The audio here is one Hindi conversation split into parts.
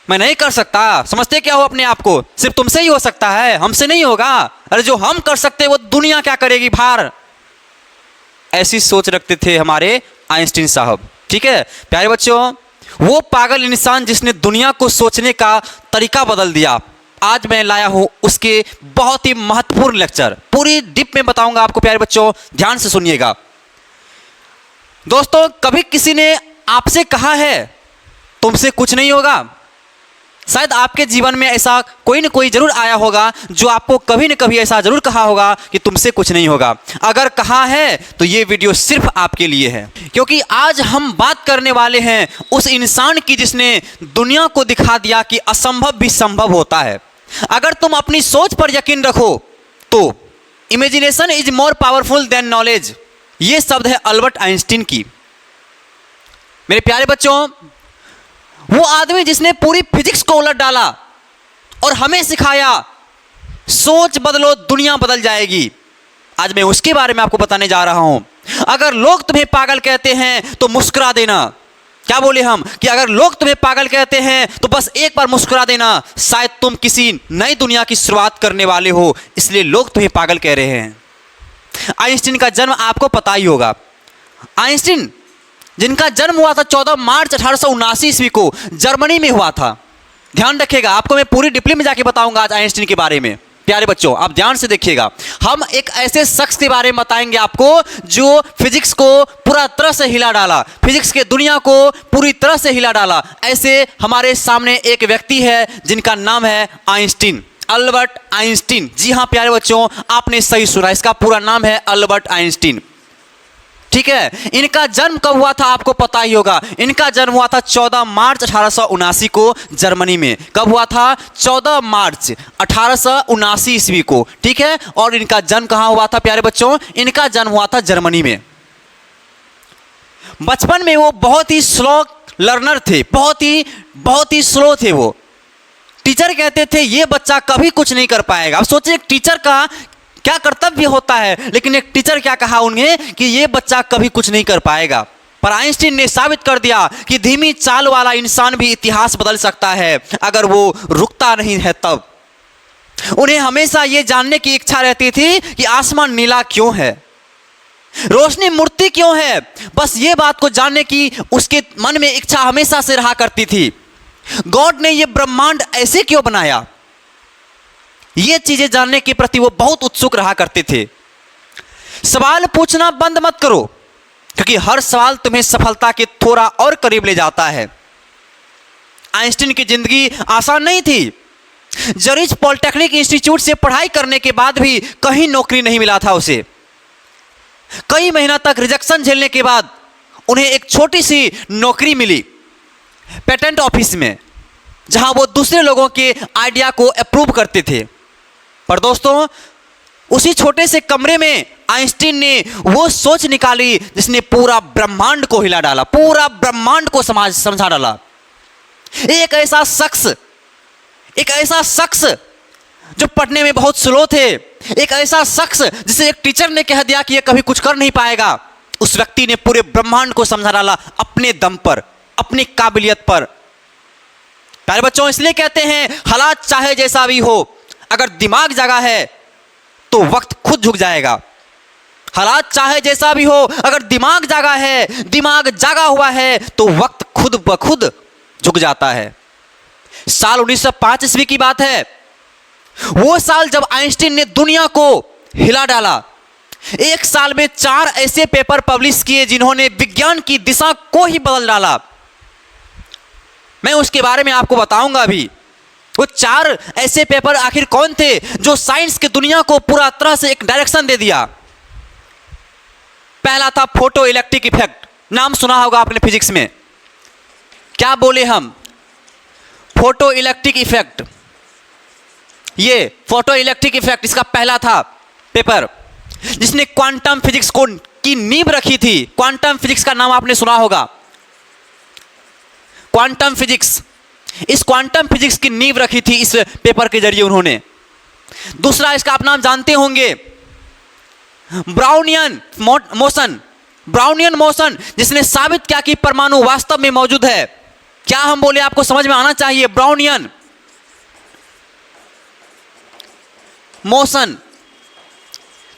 मैं नहीं कर सकता। समझते क्या हो अपने आप को, सिर्फ तुमसे ही हो सकता है, हमसे नहीं होगा। अरे जो हम कर सकते वो दुनिया क्या करेगी भार। ऐसी सोच रखते थे हमारे आइंस्टीन साहब। ठीक है प्यारे बच्चों, वो पागल इंसान जिसने दुनिया को सोचने का तरीका बदल दिया, आज मैं लाया हूं उसके बहुत ही महत्वपूर्ण लेक्चर। पूरी डीप में बताऊंगा आपको प्यारे बच्चों, ध्यान से सुनिएगा। दोस्तों, कभी किसी ने आपसे कहा है तुमसे कुछ नहीं होगा? शायद आपके जीवन में ऐसा कोई न कोई जरूर आया होगा जो आपको कभी न कभी ऐसा जरूर कहा होगा कि तुमसे कुछ नहीं होगा। अगर कहा है तो ये वीडियो सिर्फ आपके लिए है, क्योंकि आज हम बात करने वाले हैं उस इंसान की जिसने दुनिया को दिखा दिया कि असंभव भी संभव होता है। अगर तुम अपनी सोच पर यकीन रखो तो imagination is more powerful than knowledge, ये शब्द है अल्बर्ट आइंस्टीन की। मेरे प्यारे बच्चों, वो आदमी जिसने पूरी फिजिक्स को उलट डाला और हमें सिखाया सोच बदलो दुनिया बदल जाएगी, आज मैं उसके बारे में आपको बताने जा रहा हूं। अगर लोग तुम्हें पागल कहते हैं तो मुस्कुरा देना। क्या बोले हम कि अगर लोग तुम्हें पागल कहते हैं तो बस एक बार मुस्कुरा देना, शायद तुम किसी नई दुनिया की शुरुआत करने वाले हो, इसलिए लोग तुम्हें पागल कह रहे हैं। आइंस्टीन का जन्म आपको पता ही होगा। आइंस्टीन जिनका जन्म हुआ था 14 मार्च 1879 ईस्वी को जर्मनी में हुआ था। ध्यान रखिएगा, आपको मैं पूरी डिटेल में जाके बताऊंगा आज आइंस्टीन के बारे में। प्यारे बच्चों, आप ध्यान से देखिएगा, हम एक ऐसे शख्स के बारे में बताएंगे आपको जो फिजिक्स को पूरा तरह से हिला डाला, फिजिक्स के दुनिया को पूरी तरह से हिला डाला। ऐसे हमारे सामने एक व्यक्ति है जिनका नाम है आइंस्टीन, अल्बर्ट आइंस्टीन। जी हाँ प्यारे बच्चों, आपने सही सुना, इसका पूरा नाम है अल्बर्ट आइंस्टीन। ठीक है, इनका जन्म कब हुआ था आपको पता ही होगा। इनका जन्म हुआ था 14 मार्च 1879 को जर्मनी में। कब हुआ था? 14 मार्च 1879 ईस्वी को। ठीक है, और इनका जन्म कहां हुआ था प्यारे बच्चों? इनका जन्म हुआ था जर्मनी में। बचपन में वो बहुत ही स्लो लर्नर थे, बहुत ही स्लो थे वो। टीचर कहते थे ये बच्चा कभी कुछ नहीं कर पाएगा। अब सोचिए एक टीचर का क्या कर्तव्य होता है, लेकिन एक टीचर क्या कहा उन्हें कि ये बच्चा कभी कुछ नहीं कर पाएगा। पर आइंस्टीन ने साबित कर दिया कि धीमी चाल वाला इंसान भी इतिहास बदल सकता है अगर वो रुकता नहीं है तब। उन्हें हमेशा ये जानने की इच्छा रहती थी कि आसमान नीला क्यों है, रोशनी मूर्ति क्यों है। बस ये बात को जानने की उसके मन में इच्छा हमेशा से रहा करती थी। गॉड ने ये ब्रह्मांड ऐसे क्यों बनाया, ये चीजें जानने के प्रति वो बहुत उत्सुक रहा करते थे। सवाल पूछना बंद मत करो, क्योंकि हर सवाल तुम्हें सफलता के थोड़ा और करीब ले जाता है। आइंस्टीन की जिंदगी आसान नहीं थी। जरीज पॉलिटेक्निक इंस्टीट्यूट से पढ़ाई करने के बाद भी कहीं नौकरी नहीं मिला था उसे। कई महीना तक रिजेक्शन झेलने के बाद उन्हें एक छोटी सी नौकरी मिली पेटेंट ऑफिस में, जहां वो दूसरे लोगों के आइडिया को अप्रूव करते थे। पर दोस्तों, उसी छोटे से कमरे में आइंस्टीन ने वो सोच निकाली जिसने पूरा ब्रह्मांड को हिला डाला, पूरा ब्रह्मांड को समझा डाला। एक ऐसा शख्स जो पढ़ने में बहुत स्लो थे, एक ऐसा शख्स जिसे एक टीचर ने कह दिया कि ये कभी कुछ कर नहीं पाएगा, उस व्यक्ति ने पूरे ब्रह्मांड को समझा डाला अपने दम पर, अपनी काबिलियत पर। प्यारे बच्चों, इसलिए कहते हैं हालात चाहे जैसा भी हो, अगर दिमाग जगा है तो वक्त खुद झुक जाएगा। हालात चाहे जैसा भी हो, अगर दिमाग जागा है, दिमाग जागा हुआ है तो वक्त खुद ब खुद झुक जाता है। साल 1905 ईस्वी की बात है, वो साल जब आइंस्टीन ने दुनिया को हिला डाला। एक साल में 4 ऐसे पेपर पब्लिश किए जिन्होंने विज्ञान की दिशा को ही बदल डाला। मैं उसके बारे में आपको बताऊंगा अभी। वो 4 ऐसे पेपर आखिर कौन थे जो साइंस की दुनिया को पूरा तरह से एक डायरेक्शन दे दिया। पहला था फोटो इलेक्ट्रिक इफेक्ट, नाम सुना होगा आपने फिजिक्स में। क्या बोले हम? Photo electric effect. ये फोटो इलेक्ट्रिक इफेक्ट इसका पहला था पेपर जिसने क्वांटम फिजिक्स को की नींव रखी थी। क्वांटम फिजिक्स का नाम आपने सुना होगा, क्वांटम फिजिक्स। इस क्वांटम फिजिक्स की नींव रखी थी इस पेपर के जरिए उन्होंने। दूसरा इसका आप नाम जानते होंगे, ब्राउनियन मोशन। ब्राउनियन मोशन जिसने साबित किया कि परमाणु वास्तव में मौजूद है। क्या हम बोले आपको समझ में आना चाहिए। Brownian motion.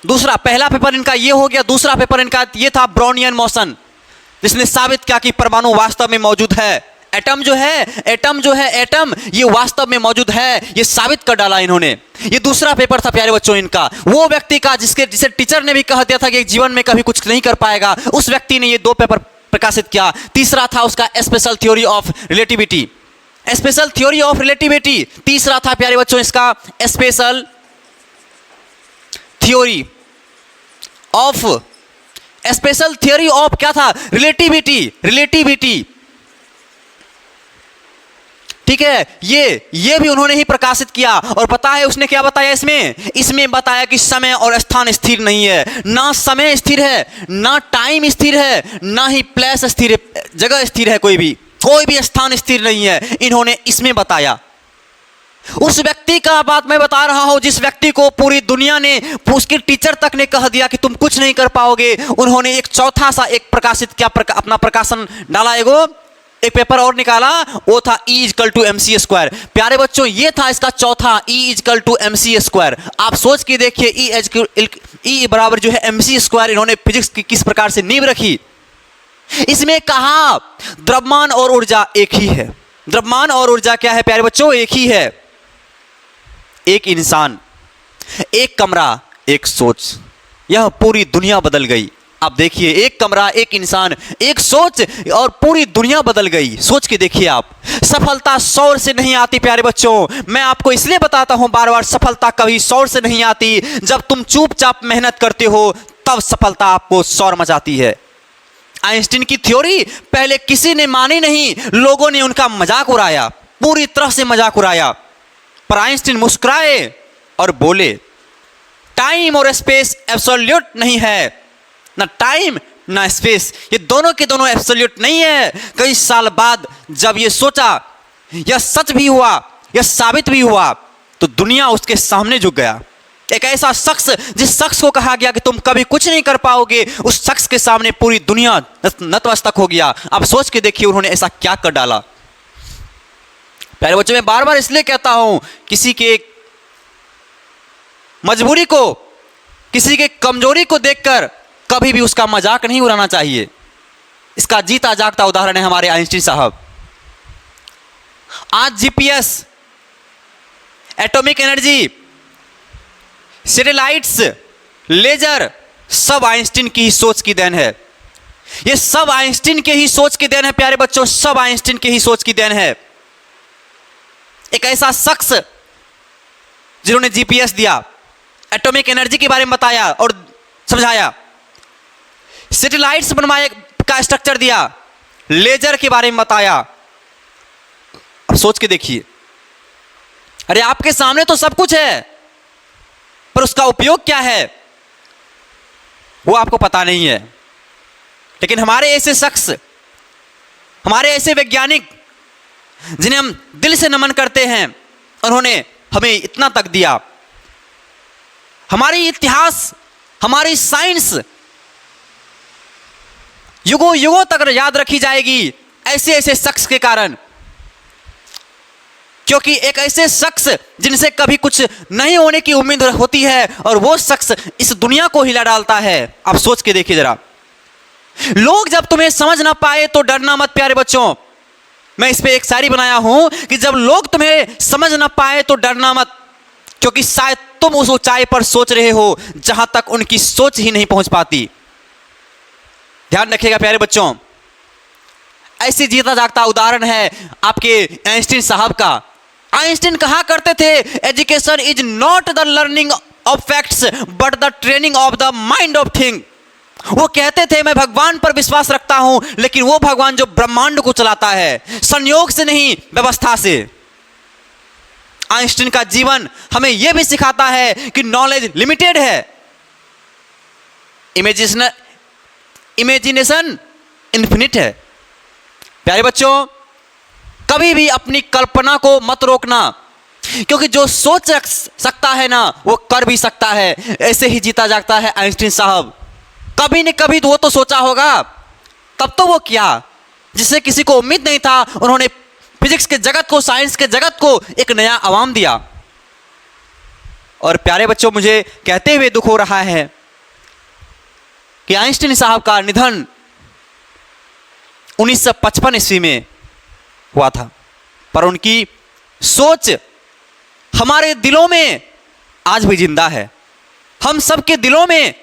दूसरा, पहला पेपर इनका ये हो गया, दूसरा पेपर इनका ये था ब्राउनियन मोशन, जिसने साबित किया कि परमाणु वास्तव में मौजूद है। एटम जो है एटम ये वास्तव में मौजूद है, ये साबित कर डाला इन्होंने। ये दूसरा पेपर था प्यारे बच्चों इनका, वो व्यक्ति का जिसे टीचर ने भी कह दिया था कि जीवन में कभी कुछ नहीं कर पाएगा, उस व्यक्ति ने ये 2 पेपर प्रकाशित किया। तीसरा था उसका special theory of relativity. Special theory of relativity तीसरा था प्यारे बच्चों इसका, स्पेशल थ्योरी ऑफ क्या था, रिलेटिविटी। ठीक है, ये भी उन्होंने ही प्रकाशित किया। और पता है उसने क्या बताया इसमें बताया कि समय और स्थान स्थिर नहीं है, ना समय स्थिर है, ना टाइम स्थिर है, ना ही प्लेस स्थिर है, जगह स्थिर है, कोई भी स्थान स्थिर नहीं है, इन्होंने इसमें बताया। उस व्यक्ति का बात मैं बता रहा हूं जिस व्यक्ति को पूरी दुनिया ने, उसके टीचर तक ने कह दिया कि तुम कुछ नहीं कर पाओगे। उन्होंने एक चौथा सा एक प्रकाशित किया, अपना प्रकाशन डाला, एक पेपर और निकाला, वो था E=mc²। प्यारे बच्चों ये था इसका चौथा, E=mc²। आप सोच के देखिए, E बराबर जो है mc², इन्होंने फिजिक्स की किस प्रकार से नींव रखी। इसमें कहा द्रव्यमान और ऊर्जा एक ही है। द्रव्यमान और ऊर्जा क्या है प्यारे बच्चों, एक ही है। एक इंसान, एक कमरा, एक सोच, यह पूरी दुनिया बदल गई। आप देखिए, एक कमरा, एक इंसान, एक सोच, और पूरी दुनिया बदल गई। सोच के देखिए आप। सफलता शौर से नहीं आती प्यारे बच्चों, मैं आपको इसलिए बताता हूं बार बार, सफलता कभी शौर से नहीं आती। जब तुम चुपचाप मेहनत करते हो तब सफलता आपको शौर मचाती है। आइंस्टीन की थ्योरी पहले किसी ने मानी नहीं, लोगों ने उनका मजाक उड़ाया, पूरी तरह से मजाक उड़ाया। पर आइंस्टीन मुस्कुराए और बोले, टाइम और स्पेस एब्सोल्यूट नहीं है, ना टाइम ना स्पेस, ये दोनों के दोनों एब्सोल्यूट नहीं है। कई साल बाद जब ये सोचा, यह सच भी हुआ, यह साबित भी हुआ, तो दुनिया उसके सामने झुक गया। एक ऐसा शख्स, जिस शख्स को कहा गया कि तुम कभी कुछ नहीं कर पाओगे, उस शख्स के सामने पूरी दुनिया नतमस्तक हो गया। अब सोच के देखिए उन्होंने ऐसा क्या कर डाला। प्यारे बच्चों, मैं बार बार इसलिए कहता हूं, किसी के मजबूरी को, किसी के कमजोरी को देखकर कभी भी उसका मजाक नहीं उड़ाना चाहिए। इसका जीता जागता उदाहरण है हमारे आइंस्टीन साहब। आज GPS, atomic energy, satellites, laser, सब आइंस्टीन की ही सोच की देन है। ये सब आइंस्टीन के ही सोच की देन है प्यारे बच्चों, सब आइंस्टीन के ही सोच की देन है। एक ऐसा शख्स जिन्होंने जीपीएस दिया, एटॉमिक एनर्जी के बारे में बताया और समझाया, सैटेलाइट्स बनवाए का स्ट्रक्चर दिया, लेजर के बारे में बताया। अब सोच के देखिए, अरे आपके सामने तो सब कुछ है, पर उसका उपयोग क्या है वो आपको पता नहीं है। लेकिन हमारे ऐसे शख्स, हमारे ऐसे वैज्ञानिक जिन्हें हम दिल से नमन करते हैं, उन्होंने हमें इतना तक दिया। हमारी इतिहास, हमारी साइंस युगों युगों तक याद रखी जाएगी ऐसे ऐसे शख्स के कारण, क्योंकि एक ऐसे शख्स जिनसे कभी कुछ नहीं होने की उम्मीद होती है और वो शख्स इस दुनिया को हिला डालता है। आप सोच के देखिए जरा, लोग जब तुम्हें समझ ना पाए तो डरना मत प्यारे बच्चों। मैं इस पे एक शायरी बनाया हूं कि जब लोग तुम्हें समझ ना पाए तो डरना मत, क्योंकि शायद तुम उस ऊंचाई पर सोच रहे हो जहां तक उनकी सोच ही नहीं पहुंच पाती। ध्यान रखिएगा प्यारे बच्चों, ऐसी जीता जागता उदाहरण है आपके आइंस्टीन साहब का। आइंस्टीन कहा करते थे, education is not the learning of facts but the training of the mind of thing. वो कहते थे, मैं भगवान पर विश्वास रखता हूं, लेकिन वो भगवान जो ब्रह्मांड को चलाता है, संयोग से नहीं व्यवस्था से। आइंस्टीन का जीवन हमें यह भी सिखाता है कि नॉलेज लिमिटेड है, इमेजिनेशन इन्फिनिट है। प्यारे बच्चों, कभी भी अपनी कल्पना को मत रोकना, क्योंकि जो सोच सकता है ना वो कर भी सकता है। ऐसे ही जीता जागता है आइंस्टीन साहब। कभी न कभी तो वो तो सोचा होगा, तब तो वो क्या, जिससे किसी को उम्मीद नहीं था, उन्होंने फिजिक्स के जगत को, साइंस के जगत को एक नया आयाम दिया। और प्यारे बच्चों, मुझे कहते हुए दुख हो रहा है कि आइंस्टीन साहब का निधन 1955 ईस्वी में हुआ था, पर उनकी सोच हमारे दिलों में आज भी जिंदा है, हम सबके दिलों में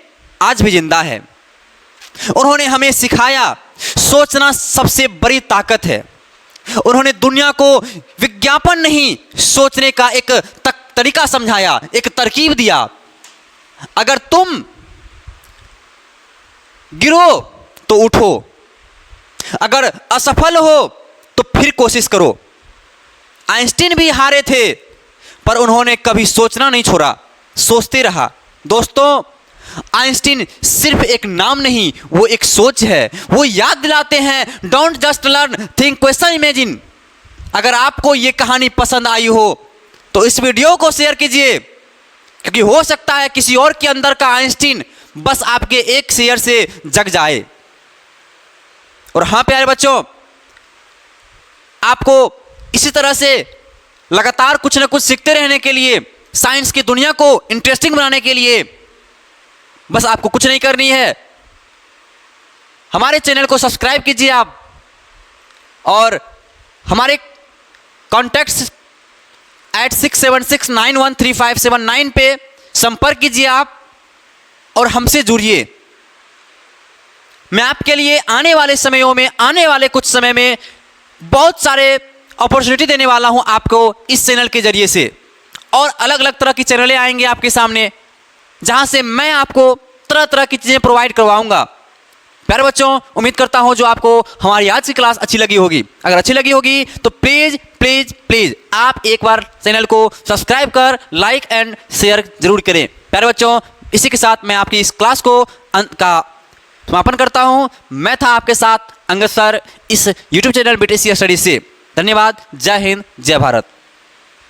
आज भी जिंदा है। उन्होंने हमें सिखाया सोचना सबसे बड़ी ताकत है। उन्होंने दुनिया को विज्ञापन नहीं, सोचने का एक तरीका समझाया, एक तरकीब दिया। अगर तुम गिरो तो उठो, अगर असफल हो तो फिर कोशिश करो। आइंस्टीन भी हारे थे, पर उन्होंने कभी सोचना नहीं छोड़ा, सोचते रहा। दोस्तों, आइंस्टीन सिर्फ एक नाम नहीं, वो एक सोच है। वो याद दिलाते हैं, don't just learn, think, question, imagine. अगर आपको ये कहानी पसंद आई हो तो इस वीडियो को शेयर कीजिए, क्योंकि हो सकता है किसी और के अंदर का आइंस्टीन बस आपके एक शेयर से जग जाए। और हाँ प्यारे बच्चों, आपको इसी तरह से लगातार कुछ ना कुछ सीखते रहने के लिए, साइंस की दुनिया को इंटरेस्टिंग बनाने के लिए बस आपको कुछ नहीं करनी है, हमारे चैनल को सब्सक्राइब कीजिए आप, और हमारे कॉन्टैक्ट्स @676913579 पे संपर्क कीजिए आप और हमसे जुड़िए। मैं आपके लिए आने वाले समयों में, आने वाले कुछ समय में बहुत सारे अपॉर्चुनिटी देने वाला हूं आपको इस चैनल के जरिए से, और अलग अलग तरह की चैनलें आएंगे आपके सामने, जहां से मैं आपको तरह तरह की चीज़ें प्रोवाइड करवाऊंगा। प्यारे बच्चों, उम्मीद करता हूं जो आपको हमारी आज की क्लास अच्छी लगी होगी। अगर अच्छी लगी होगी तो प्लीज़ प्लीज़ प्लीज़ आप एक बार चैनल को सब्सक्राइब कर लाइक एंड शेयर जरूर करें। प्यारे बच्चों, इसी के साथ मैं आपकी इस क्लास को का समापन करता हूं। मैं था आपके साथ अंगद सर, इस यूट्यूब चैनल BTC स्टडी से। धन्यवाद। जय हिंद, जय भारत।